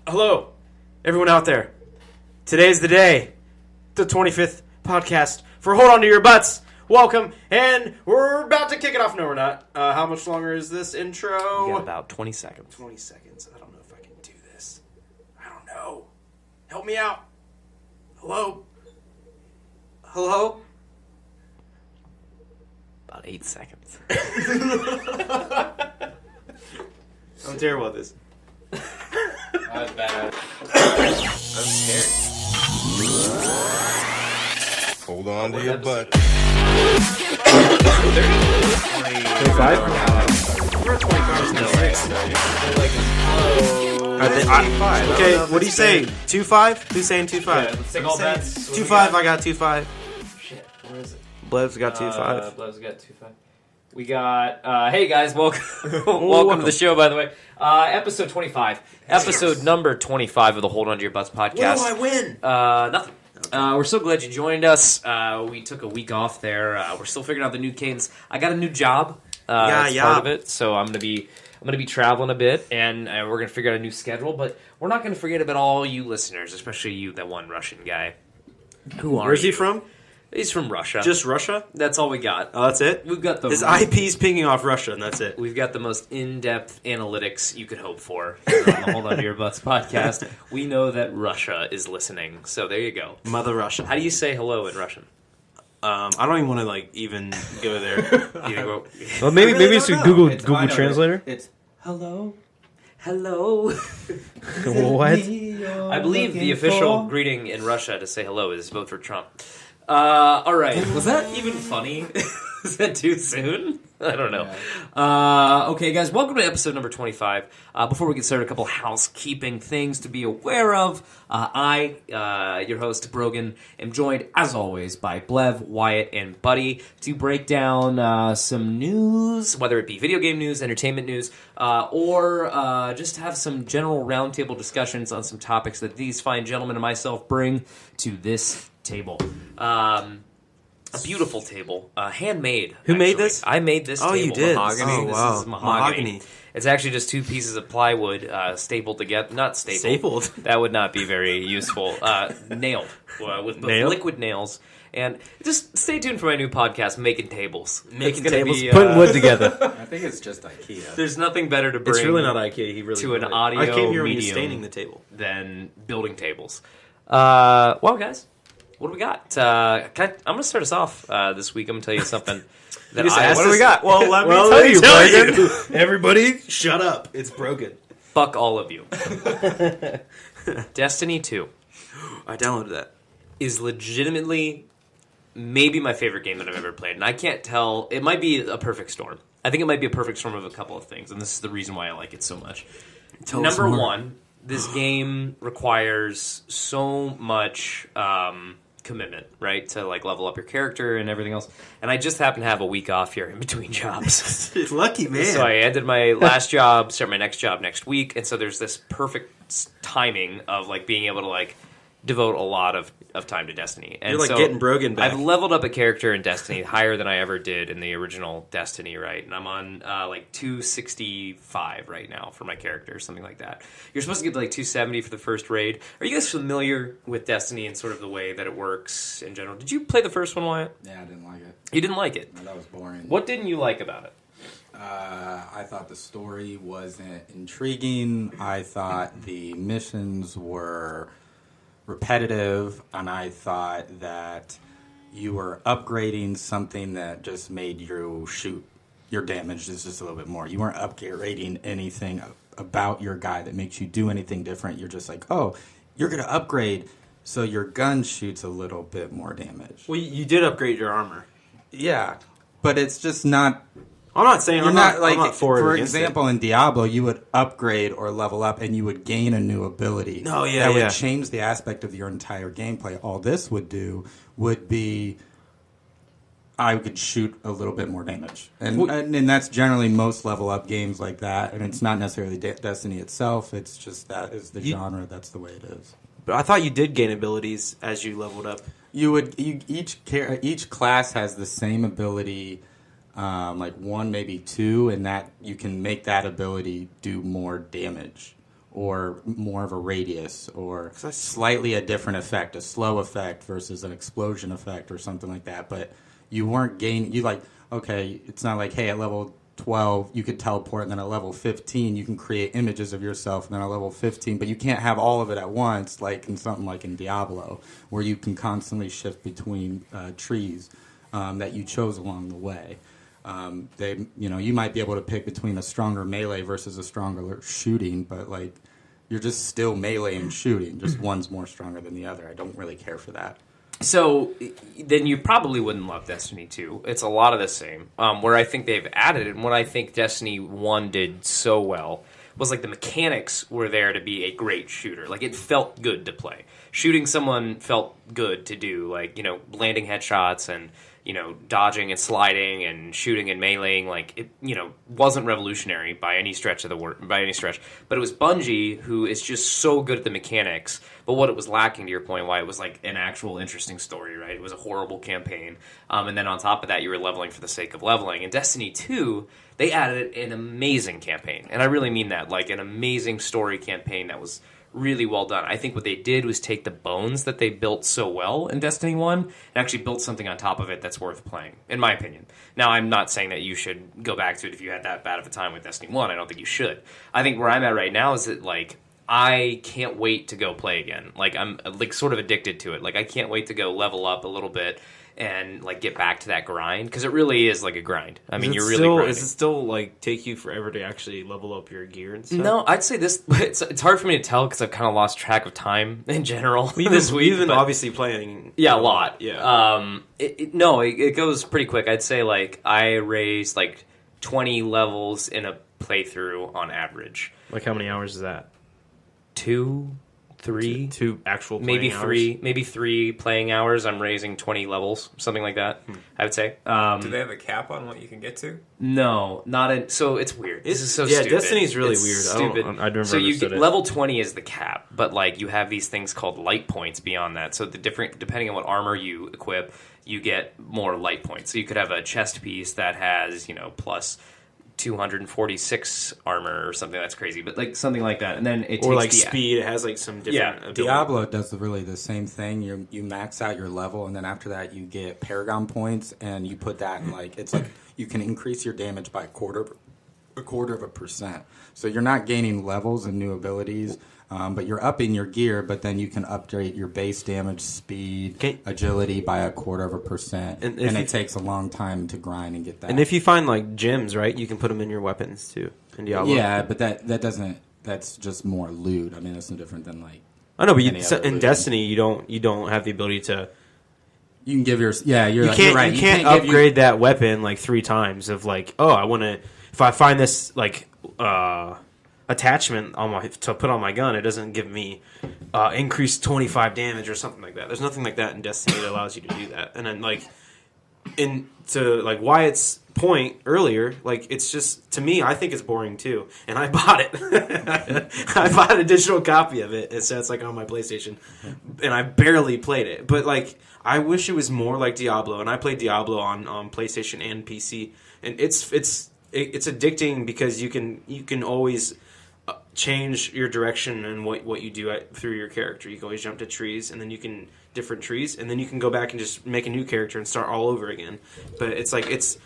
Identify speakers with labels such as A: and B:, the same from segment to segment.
A: Hello, everyone out there. Today's the day, the 25th podcast for Hold On To Your Butts. Welcome, and we're about to kick it off. No, we're not. How much longer is this intro?
B: You got about 20 seconds.
A: 20 seconds. I don't know if I can do this. I don't know. Help me out. Hello? Hello?
B: About 8 seconds.
A: I'm terrible at this.
B: That was bad.
A: I'm scared.
C: Hold on to your butt.
A: 25? We're at 25. No,
B: I think 25.
A: Okay, what do you say? 2-5? Who's saying 2-5?
B: Yeah, let's take all bets.
A: 2-5, I got 2-5.
B: Shit, where is it?
A: Blev's got 2-5.
B: Blev's got 2-5. We got, hey guys, welcome welcome to the show, by the way. Episode 25. Episode number 25 of the Hold On To Your Butts podcast.
A: What do I win?
B: Nothing. We're so glad you joined us. We took a week off there. We're still figuring out the new cadence. I got a new job. That's part of it. So I'm gonna be traveling a bit, and we're gonna figure out a new schedule. But we're not gonna forget about all you listeners, especially you, that one Russian guy. Who are
A: Where's
B: you?
A: he from?
B: He's from Russia.
A: Just Russia?
B: That's all we got.
A: Oh, that's it?
B: We've got
A: His IP's pinging off Russia, and that's it.
B: We've got the most in-depth analytics you could hope for on the Hold On To Your Butts podcast. We know that Russia is listening, so there you go.
A: Mother Russia.
B: How do you say hello in Russian?
A: I don't even want to even go there.
D: Well, maybe it's a Google
E: It's
D: Translator.
E: It's hello.
B: Hello.
D: What?
B: I believe the official greeting in Russia to say hello is vote for Trump. All right. Was that even funny? Is that too soon? I don't know. Okay, guys, welcome to episode number 25. Before we get started, a couple housekeeping things to be aware of. I, your host, Brogan, am joined, as always, by Blev, Wyatt, and Buddy to break down some news, whether it be video game news, entertainment news, or just have some general roundtable discussions on some topics that these fine gentlemen and myself bring to this table. A beautiful table, handmade.
A: Who made this?
B: I made this table.
A: You did?
B: Mahogany.
A: Oh, wow.
B: This is mahogany. It's actually just two pieces of plywood stapled together. Not stapled. That would not be very useful. Nailed with liquid nails. And just stay tuned for my new podcast, Making Tables.
D: Putting wood together.
E: I think it's just IKEA.
B: There's nothing better to bring.
A: It's really not IKEA. He really
B: to an
A: it.
B: audio
A: I came here when
B: medium
A: he was staining the table
B: than building tables. Well, guys. What do we got? I'm going to start us off this week. I'm going to tell you something. What do we got?
A: Well, let me tell you. Everybody, shut up. It's broken.
B: Fuck all of you. Destiny 2.
A: I downloaded that.
B: Is legitimately maybe my favorite game that I've ever played. And I can't tell. It might be a perfect storm. I think it might be a perfect storm of a couple of things. And this is the reason why I like it so much. Number one, this game requires so much commitment, right? To level up your character and everything else. And I just happen to have a week off here in between jobs.
A: Lucky man.
B: So I ended my last job, start my next job next week, and so there's this perfect timing of being able to devote a lot of time to Destiny. And
A: you're getting Brogan back.
B: I've leveled up a character in Destiny higher than I ever did in the original Destiny, right? And I'm on 265 right now for my character, something like that. You're supposed to get to 270 for the first raid. Are you guys familiar with Destiny and sort of the way that it works in general? Did you play the first one, Wyatt?
E: Yeah, I didn't like it.
B: You didn't like it?
E: No, that was boring.
B: What didn't you like about it?
E: I thought the story wasn't intriguing. I thought the missions were repetitive, and I thought that you were upgrading something that just made you shoot your damage just a little bit more. You weren't upgrading anything about your guy that makes you do anything different. You're just oh, you're going to upgrade so your gun shoots a little bit more damage.
A: Well, you did upgrade your armor.
E: Yeah, but it's just not...
A: I'm not saying I'm not
E: for example, in Diablo, you would upgrade or level up, and you would gain a new ability.
A: Oh, yeah,
E: that would change the aspect of your entire gameplay. All this would do would be, I could shoot a little bit more damage, and that's generally most level up games like that. And it's not necessarily Destiny itself; it's just that is the genre. That's the way it is.
A: But I thought you did gain abilities as you leveled up.
E: Each class has the same ability. One, maybe two, and that you can make that ability do more damage or more of a radius, or slightly a different effect, a slow effect versus an explosion effect or something like that. But you weren't gaining, okay, it's not like, hey, at level 12 you could teleport, and then at level 15 you can create images of yourself, and then at level 15, but you can't have all of it at once, like in something like in Diablo, where you can constantly shift between trees that you chose along the way. You might be able to pick between a stronger melee versus a stronger shooting, but like you're just still melee and shooting, just one's more stronger than the other. I don't really care for that.
B: So then you probably wouldn't love Destiny 2. It's a lot of the same. Where I think they've added it, and what I think Destiny 1 did so well was like the mechanics were there to be a great shooter. Like it felt good to play. Shooting someone felt good to do, like, landing headshots and, dodging and sliding and shooting and meleeing. Like it, wasn't revolutionary by any stretch of the word, but it was Bungie, who is just so good at the mechanics. But what it was lacking, to your point, why it was like an actual interesting story, right? It was a horrible campaign. And then on top of that, you were leveling for the sake of leveling. In Destiny 2, they added an amazing campaign. And I really mean that, like an amazing story campaign that was really well done. I think what they did was take the bones that they built so well in Destiny 1 and actually built something on top of it that's worth playing, in my opinion. Now, I'm not saying that you should go back to it if you had that bad of a time with Destiny 1. I don't think you should. I think where I'm at right now is that, like, I can't wait to go play again. Like, I'm, like, sort of addicted to it. Like, I can't wait to go level up a little bit and, like, get back to that grind, because it really is like a grind. I mean, you're really grinding.
A: Does it still, like, take you forever to actually level up your gear and stuff?
B: No, I'd say this, it's hard for me to tell because I've kind of lost track of time in general this week.
A: Even obviously playing.
B: Yeah, a lot.
A: Yeah.
B: It goes pretty quick. I'd say, like, I raised, like, 20 levels in a playthrough on average.
A: Like, how many hours is that?
B: 2, 3,
A: two actual playing hours?
B: maybe 3 playing hours. I'm raising 20 levels, something like that. I would say.
F: Do they have a cap on what you can get to?
B: No, not in. So it's weird. This is so stupid.
A: Destiny's really weird.
B: Stupid.
A: I never
B: so you
A: understood
B: get,
A: it.
B: level 20 is the cap, but like you have these things called light points beyond that. So depending on what armor you equip, you get more light points. So you could have a chest piece that has plus 246 armor or something. That's crazy, but like something like that, and then it
A: or
B: takes
A: like speed. It has like some different. ability.
E: Diablo does really the same thing. You max out your level, and then after that you get Paragon points, and you put that in it's like you can increase your damage by a quarter of a percent. So you're not gaining levels and new abilities. But you're upping your gear, but then you can upgrade your base damage, speed, agility by a quarter of a percent. And it takes a long time to grind and get that.
A: And if you find like gems, right, you can put them in your weapons too in Diablo.
E: Yeah, but that doesn't. That's just more loot. I mean, that's no different than like.
A: I know, but in Destiny, you don't have the ability to.
E: You can give your You're
A: can't
E: right.
A: You can't upgrade that weapon like 3 times. Of like, I want to. If I find this like. Attachment to put on my gun, it doesn't give me increased 25 damage or something like that. There's nothing like that in Destiny that allows you to do that. And then to Wyatt's point earlier, like it's just, to me, I think it's boring too. And I bought it. I bought a digital copy of it. So it's like on my PlayStation, and I barely played it. But like I wish it was more like Diablo. And I played Diablo on PlayStation and PC, and it's addicting because you can always change your direction and what you do through your character. You can always jump to trees, and then you can different trees, and then you can go back and just make a new character and start all over again. But it's like it's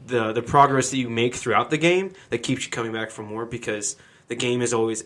A: the progress that you make throughout the game that keeps you coming back for more, because the game is always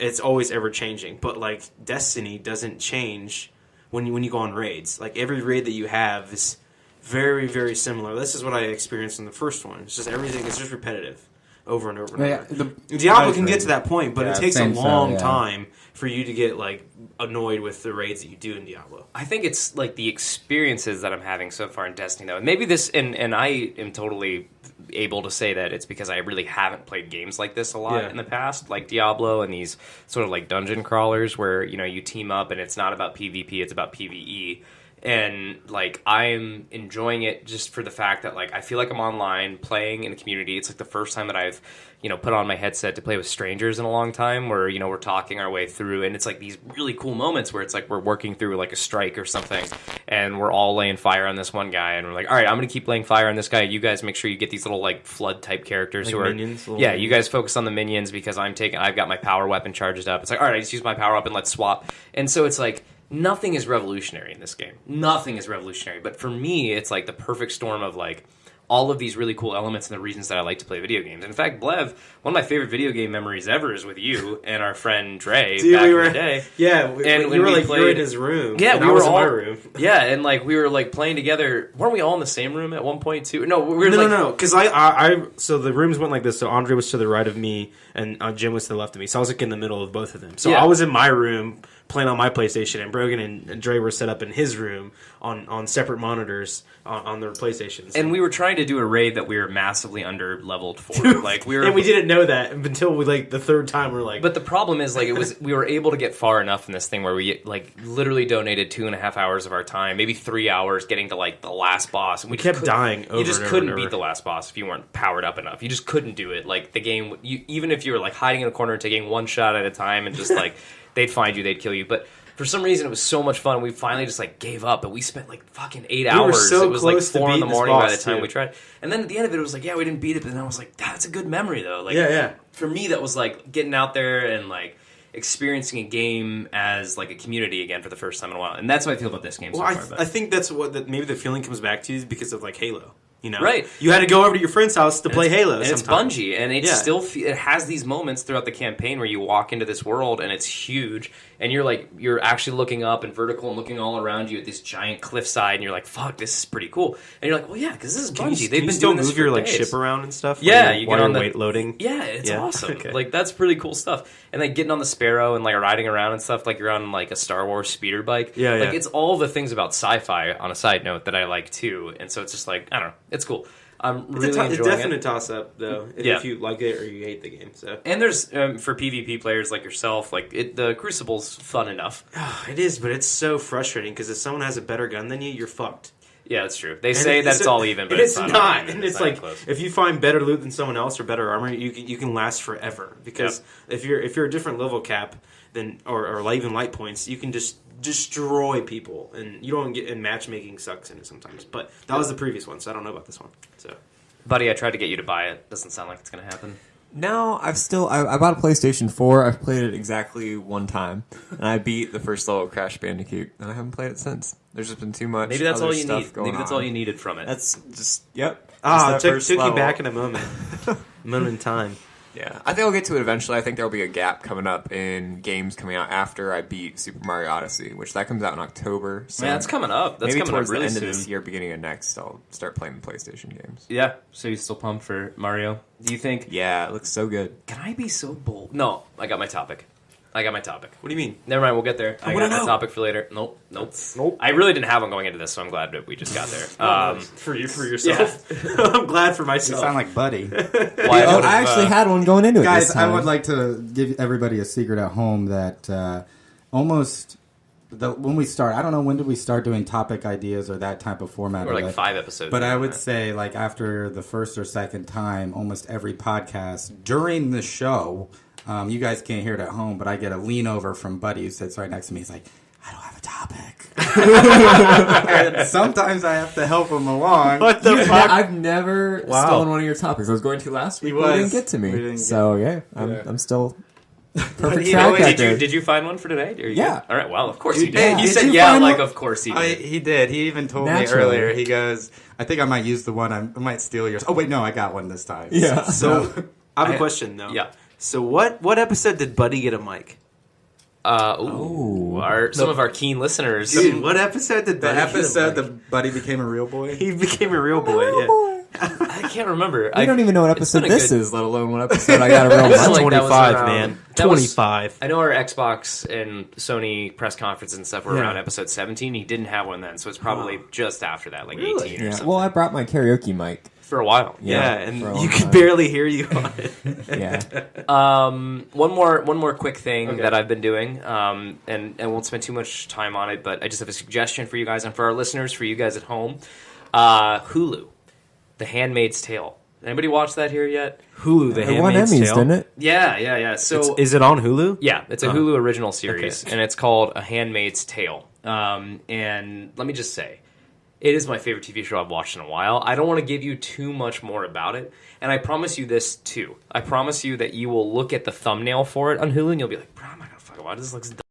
A: ever changing. But like Destiny doesn't change when you go on raids. Like every raid that you have is very, very similar. This is what I experienced in the first one. It's just everything is just repetitive. Over and over and over. Diablo can get to that point, but it takes a long time for you to get like annoyed with the raids that you do in Diablo.
B: I think it's like the experiences that I'm having so far in Destiny, though. And maybe this, and I am totally able to say that it's because I really haven't played games like this a lot in the past, like Diablo and these sort of like dungeon crawlers where you team up and it's not about PvP, it's about PvE. And, like, I'm enjoying it just for the fact that, like, I feel like I'm online playing in a community. It's, like, the first time that I've, put on my headset to play with strangers in a long time where, we're talking our way through. And it's, like, these really cool moments where it's, like, we're working through, like, a strike or something. And we're all laying fire on this one guy. And we're like, all right, I'm going to keep laying fire on this guy. You guys make sure you get these little, like, flood-type characters
D: Like
B: who are...
D: minions?
B: Yeah, you guys focus on the minions because I've got my power weapon charged up. It's like, all right, I just use my power up and let's swap. And so it's, like... Nothing is revolutionary in this game. Nothing is revolutionary. But for me, it's like the perfect storm of like all of these really cool elements and the reasons that I like to play video games. In fact, Blev, one of my favorite video game memories ever is with you and our friend Dre back in the day.
A: Yeah,
B: and
A: we were like you were in his room.
B: Yeah,
A: and
B: we
A: I
B: were
A: was in
B: all
A: my room.
B: Yeah, and like we were like playing together. Weren't we all in the same room at one point too? No, we were
A: No, because I so the rooms went like this. So Andre was to the right of me, and Jim was to the left of me. So I was like in the middle of both of them. So
B: Yeah.
A: I was in my room playing on my PlayStation, and Brogan and Dre were set up in his room on separate monitors on their PlayStations.
B: And we were trying to do a raid that we were massively under leveled for. Like we were,
A: and we didn't know that until we like the third time. We're like,
B: but the problem is like we were able to get far enough in this thing where we like literally donated 2.5 hours of our time, maybe 3 hours, getting to like the last boss, and we
A: kept dying.
B: You just
A: and
B: couldn't
A: over.
B: beat the last boss if you weren't powered up enough. You just couldn't do it. Like the game, even if you were like hiding in a corner, taking one shot at a time, and just like they'd find you, they'd kill you, but. For some reason, it was so much fun. We finally just like gave up, and we spent like fucking 8 hours.
A: Were so
B: it was like
A: close to
B: 4 in the
A: beating this
B: morning by
A: boss,
B: the time
A: too.
B: we tried. And then at the end of it, it was like, yeah, we didn't beat it. But then I was like, that's a good memory though. Like,
A: Yeah.
B: For me, that was like getting out there and like experiencing a game as like a community again for the first time in a while. And that's how I feel about this game
A: Well,
B: so far.
A: I think that's what maybe the feeling comes back to is because of like Halo. You know,
B: Right.
A: You had to go over to your friend's house to play Halo.
B: And it's
A: sometimes.
B: Bungie, and it
A: Yeah.
B: still it has these moments throughout the campaign where you walk into this world and it's huge, and you're actually looking up and vertical and looking all around you at this giant cliffside, and you're like, "Fuck, this is pretty cool." And you're like, "Well, yeah, because this is Bungie. They've been
A: still
B: doing this
A: move
B: for
A: your like
B: days.
A: ship around and stuff.
B: Yeah,
A: while
B: you
A: while
B: get on
A: you're
B: the
A: weight loading.
B: Yeah, it's
A: Yeah?
B: awesome.
A: Okay.
B: Like that's pretty cool stuff. And like getting on the Sparrow and like riding around and stuff, like you're on like a Star Wars speeder bike.
A: Yeah,
B: like
A: yeah.
B: it's all the things about sci-fi. On a side note, that I like too. And so it's just like I don't know, it's cool. I'm really
A: It's a
B: enjoying
A: definite
B: it.
A: toss up though,
B: Yeah.
A: if you like it or you hate the game. So
B: And there's for PvP players like yourself, like the Crucible's fun enough.
A: it is, but it's so frustrating because if someone has a better gun than you, you're fucked.
B: Yeah, that's true. They
A: And
B: say that it's all even, but
A: and it's
B: not.
A: not.
B: Even.
A: And it's
B: not
A: like
B: even close.
A: if you find better loot than someone else or better armor, you can last forever. Because if you're a different level cap than or even light points, you can just destroy people, and you don't get. And matchmaking sucks in it sometimes. But that was the previous one, so I don't know about this one. So,
B: Buddy, I tried to get you to buy it. Doesn't sound like it's going to happen.
G: No, I bought a PlayStation 4. I've played it exactly one time, and I beat the first level of Crash Bandicoot, and I haven't played it since. There's just been too much.
B: Maybe that's
G: other
B: all you
G: stuff
B: need.
G: going
B: Maybe that's
G: on.
B: all you needed from it.
G: That's just yep.
A: it
G: Just that first
A: took you
G: level.
A: back in a moment, moment in time.
G: Yeah, I think I'll get to it eventually. I think there'll be a gap coming up in games coming out after I beat Super Mario Odyssey, which that comes out in October. So
B: Yeah, that's coming up. That's
G: maybe
B: coming
G: towards
B: up really
G: the end
B: soon.
G: of this year, beginning of next, I'll start playing the PlayStation games.
B: Yeah. So you still pumped for Mario? Do you think?
G: Yeah, it looks so good.
B: Can I be so bold? No, I got my topic.
A: What do you mean?
B: Never mind, we'll get there. I
A: wanna
B: got my
A: know.
B: topic for later. Nope. I really didn't have one going into this, so I'm glad that we just got there.
A: For yourself, I'm glad for
E: You
A: myself.
E: sound like Buddy.
B: Why
H: Oh,
B: would've,
H: I actually had one going into it.
E: Guys,
H: this time.
E: I would like to give everybody a secret at home that when we start, I don't know, when did we start doing topic ideas or that type of format?
B: We're
E: of
B: like
E: it?
B: 5 episodes.
E: But I
B: into
E: would
B: that.
E: say, like, after the first or second time, almost every podcast during the show, you guys can't hear it at home, but I get a lean over from Buddy who sits right next to me. He's like, I don't have a topic. And sometimes I have to help him along.
A: What the fuck?
G: I've never
A: Wow.
G: stolen one of your topics. I was going to last week,
E: He
G: but it
E: was.
G: didn't get to
E: We
G: me.
E: didn't
G: So
E: get-
G: I'm still perfect
A: he
G: track
A: always-
G: record.
B: Did you find one for today? Are you
G: Yeah.
B: good? All right. Well, of course
E: Dude,
B: you did.
E: hey,
B: He
E: did
B: said
E: you
B: yeah,
E: find
B: like
E: one?
B: of course he did.
E: He did. He even told
G: Naturally.
E: me earlier. He goes, I think I might use the one. I might steal yours. Oh, wait, no, I got one this time.
G: Yeah.
A: So I have a question though.
B: Yeah.
A: So what episode did Buddy get a mic?
B: Some of our keen listeners.
A: Dude, what episode did
E: The
A: Buddy
E: episode
A: get a mic?
E: that Buddy became a real boy.
A: He became a real boy. Yeah.
B: I can't remember.
G: I don't even know what
B: it's
G: episode
B: been a
G: this
B: good-
G: is, let alone what episode I got a real
B: It wasn't
G: mic.
B: like that was
A: 25,
B: around-
A: man.
B: that was-
A: 25.
B: I know our Xbox and Sony press conference and stuff were
A: Yeah.
B: around episode 17. He didn't have one then, so it's probably just after that, like 18 or
G: Yeah.
B: something.
G: Well, I brought my karaoke mic.
B: For a while.
A: Yeah, and
G: for a long
A: you could
G: time.
A: barely hear you on it.
G: Yeah.
B: One more quick thing that I've been doing, and I won't spend too much time on it, but I just have a suggestion for you guys and for our listeners, for you guys at home. Hulu, The Handmaid's Tale. Anybody watch that here yet?
A: Hulu, The
G: It won
A: Handmaid's
G: Emmys,
A: Tale.
G: didn't it?
B: Yeah. So
A: Is it on Hulu?
B: yeah, it's a Hulu original series, and it's called A Handmaid's Tale. And let me just say, it is my favorite TV show I've watched in a while. I don't want to give you too much more about it, and I promise you this too. I promise you that you will look at the thumbnail for it on Hulu, and you'll be like, bro, I'm not gonna fucking watch this. Looks dumb.